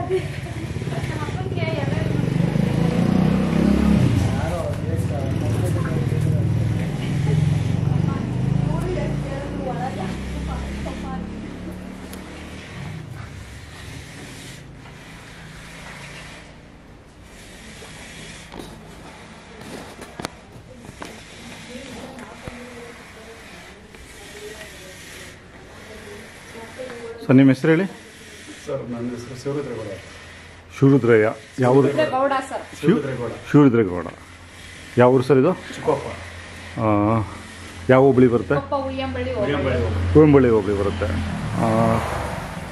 Sir ನಿಮ್ಮ ಹೆಸರು ಹೇಳಿ. ಸರ್ ನನ್ನ ಹೆಸರು ಶಿವರುದ್ರೇಗೌಡ. ಶಿವರುದ್ರಯ್ಯ. ಯಾವ ಊರು? ಶಿವರುದ್ರೇಗೌಡ. ಯಾವ ಊರು ಸರ್ ಇದು? ಚಿಕ್ಕಪ್ಪ. ಯಾವ ಹೋಬಳಿ ಬರುತ್ತೆ? ಉಯ್ಯಂಬಳ್ಳಿ ಹೋಬಳಿ ಬರುತ್ತೆ.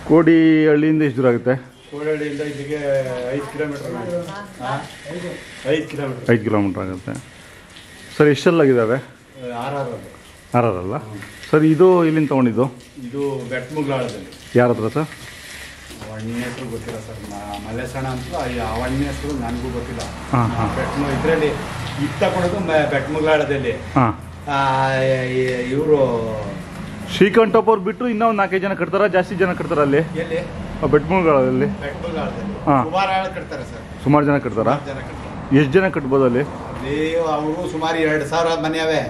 ಕೋಡಿಹಳ್ಳಿಯಿಂದ ಎಷ್ಟು ದೂರ ಆಗುತ್ತೆ? ಕೋಡಿಹಳ್ಳಿಯಿಂದ ಇಲ್ಲಿಗೆ 5 ಕಿಲೋಮೀಟರ್. 5 ಕಿಲೋಮೀಟರ್ ಆಗುತ್ತೆ. ಸರ್ ಎಷ್ಟೆಲ್ಲಾಗಿದ್ದಾವೆ? 6 ಅಲ್ಲ ಸರ್. ಇದು ಇಲ್ಲಿಂದ ತೊಗೊಂಡಿದ್ದು? ಇದು ಬೆಟ್ಟಮುಗ್ಲಾಳದಲ್ಲಿ. ಯಾರ ಹತ್ರ ಸರ್? ಅವಣ್ಣ ಹೆಸರು ಗೊತ್ತಿಲ್ಲ ಸರ್. ಮಲ್ಲೇಶಣ್ಣ ಅಂತ ಅವಣ್ಣ ಹೆಸರು ನನಗೂ ಗೊತ್ತಿಲ್ಲ. ಇದರಲ್ಲಿ ಇದು ತಗೊಳೋದು ಬೆಟ್ಟಮುಗ್ಲಾಳದಲ್ಲಿ. ಇವರು ಶ್ರೀಕಂಠಪ್ಪ ಅವ್ರು ಬಿಟ್ಟು ಇನ್ನೂ ಒಂದು 4-5 ಜನ ಕಟ್ತಾರ? ಜಾಸ್ತಿ ಜನ ಕಟ್ತಾರ ಅಲ್ಲಿ? ಎಲ್ಲಿ? ಬೆಟ್ಟಮುಗ್ಲಾಳದಲ್ಲಿ. ಕಟ್ತಾರೆ ಸರ್. ಸುಮಾರು ಜನ ಕಟ್ತಾರ? ಎಷ್ಟು ಜನ ಕಟ್ಬೋದು ಅಲ್ಲಿ? ಅವರು ಸುಮಾರು 2,000 ಮನೆ ಅವೆ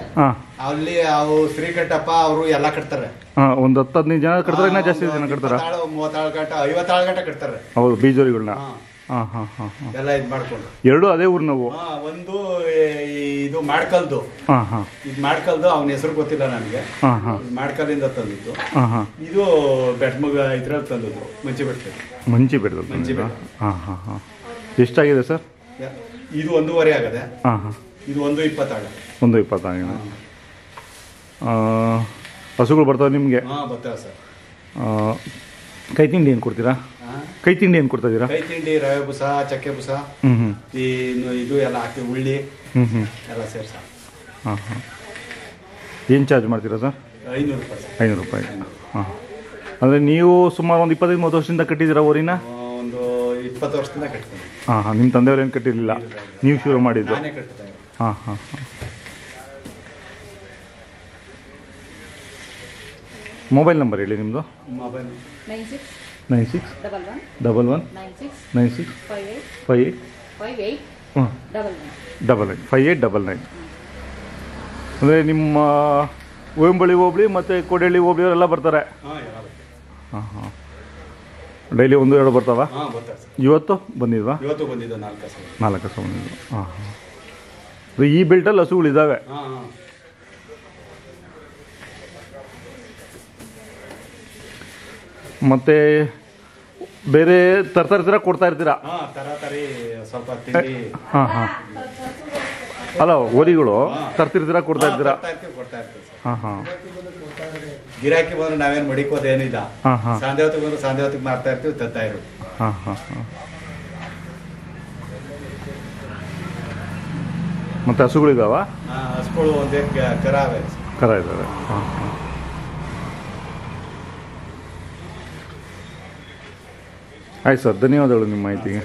ಅಲ್ಲಿ. ಅವು ಶ್ರೀಕಂಠಪ್ಪ ಅವರು ಎಲ್ಲ ಕಟ್ತಾರೆ. ಒಂದು 10-15 ಜನ ಕಟ್ತಾರೆ. ಇನ್ನೂ ಜಾಸ್ತಿ ಜನ ಕಟ್ತಾರ? 30 ಗಂಟೆ 50 ಗಂಟೆ ಕಟ್ತಾರೆ. ಹೌದು, ಬೀಜೋರಿಗಳನ್ನ ಎಲ್ಲ ಇದು ಮಾಡ್ಕೊಂಡು. ಎರಡು ಅದೇ ಊರು ನಾವು. ಒಂದು ಇದು ಮಾಡ್ಕಲ್ದು. ಇದು ಮಾಡ್ಕಲ್ದು. ಅವನ ಹೆಸರು ಗೊತ್ತಿಲ್ಲ ನನಗೆ. ಮಾಡ್ಕಲ್ಲಿಂದ ತಂದಿದ್ದು. ಇದು ಬೆಟ್ಟಮುಗ ಇದ್ರಲ್ಲಿ ತಂದದ್ದು. ಮಂಚಿ ಬೆಟ್ಟದಲ್ಲಿ. ಎಷ್ಟಾಗಿದೆ ಸರ್? ಇದು 1.5 ಆಗದೆ. ಇದು 1.20 ಆಗಿದೆ. 1.20 ಆಗಿದೆ. ಹಸುಗಳು ಬರ್ತಾವೆ ನಿಮಗೆ? ಬರ್ತಾವೆ ಸರ್. ಕೈ ತಿಂಡಿ ಏನು ಕೊಡ್ತೀರಾ? ಕೈ ತಿಂಡಿ ಏನು ಕೊಡ್ತಾ ಇದ್ದೀರಾ? ಕೈ ತಿಂಡಿ ರವೆ ಬುಸ, ಚಕ್ಕೆ ಬುಸ, ಇದು ಎಲ್ಲ ಹಾಕಿ ಉಳ್ಳಿ ಎಲ್ಲ ಸೇರ್ಸ. ಏನು ಚಾರ್ಜ್ ಮಾಡ್ತೀರಾ ಸರ್? 500 ರೂಪಾಯಿ. 500 ರೂಪಾಯಿ. ಅಂದರೆ ನೀವು ಸುಮಾರು ಒಂದು 25-30 ವರ್ಷದಿಂದ ಕಟ್ಟಿದ್ದೀರಾ ಊರಿನ? ಒಂದು 20 ವರ್ಷದಿಂದ ಕಟ್ತೀನಿ. ನಿಮ್ಮ ತಂದೆಯವ್ರು ಏನು ಕಟ್ಟಿರಲಿಲ್ಲ, ನೀವು ಶುರು ಮಾಡಿದ್ದು? ಮೊಬೈಲ್ ನಂಬರ್ ಹೇಳಿ ನಿಮ್ಮದು. ಮೊಬೈಲ್ 96 11 96 58 5899. ಅಂದರೆ ನಿಮ್ಮ ಉಯ್ಯಂಬಳ್ಳಿ ಹೋಬಳಿ ಮತ್ತು ಕೋಡಿಹಳ್ಳಿ ಹೋಬಳಿಯವರೆಲ್ಲ ಬರ್ತಾರೆ? ಡೈಲಿ 1-2 ಬರ್ತಾವ? ಇವತ್ತು ಬಂದಿದ್ವಾ? ಇವತ್ತು ಬಂದಿದ್ದು 4 ಹಸು ಬಂದಿದ್ದು. ಈ ಬೆಲ್ಟಲ್ಲಿ ಹಸುಗಳಿದ್ದಾವೆ. ಮತ್ತೆ ಬೇರೆ ತರ್ತೀರಾ, ಕೊಡ್ತಾ ಇರ್ತೀರಾ? ಸ್ವಲ್ಪ ತಿಂಡಿ. ಅಲ್ಲ, ಓರಿಗಳು ತರ್ತಿರ್ತೀರಾ, ಕೊಡ್ತಾ ಇರ್ತೀರಾ? ಗಿರಾಕಿ ಬಂದ್ರೆ ನಾವೇನು ಮಡಿಕೋದೇನಿಲ್ಲ. ಸಂಜೆ ಹೊತ್ತಿಗೆ ಬಂದ್ರೆ ಸಂಜೆ ಹೊತ್ತಿಗೆ ಮಾರ್ತಾ ಇರ್ತೀವಿ, ತರ್ತಾ ಇರೋದು. ಮತ್ತೆ ಹಸುಗಳಿದಾವ? ಹಸುಗಳು ಒಂದೇ ಕರ ಇದ್ದಾವೆ. ಆಯ್ತು ಸರ್, ಧನ್ಯವಾದಗಳು ನಿಮ್ಮ ಮಾಹಿತಿಗೆ.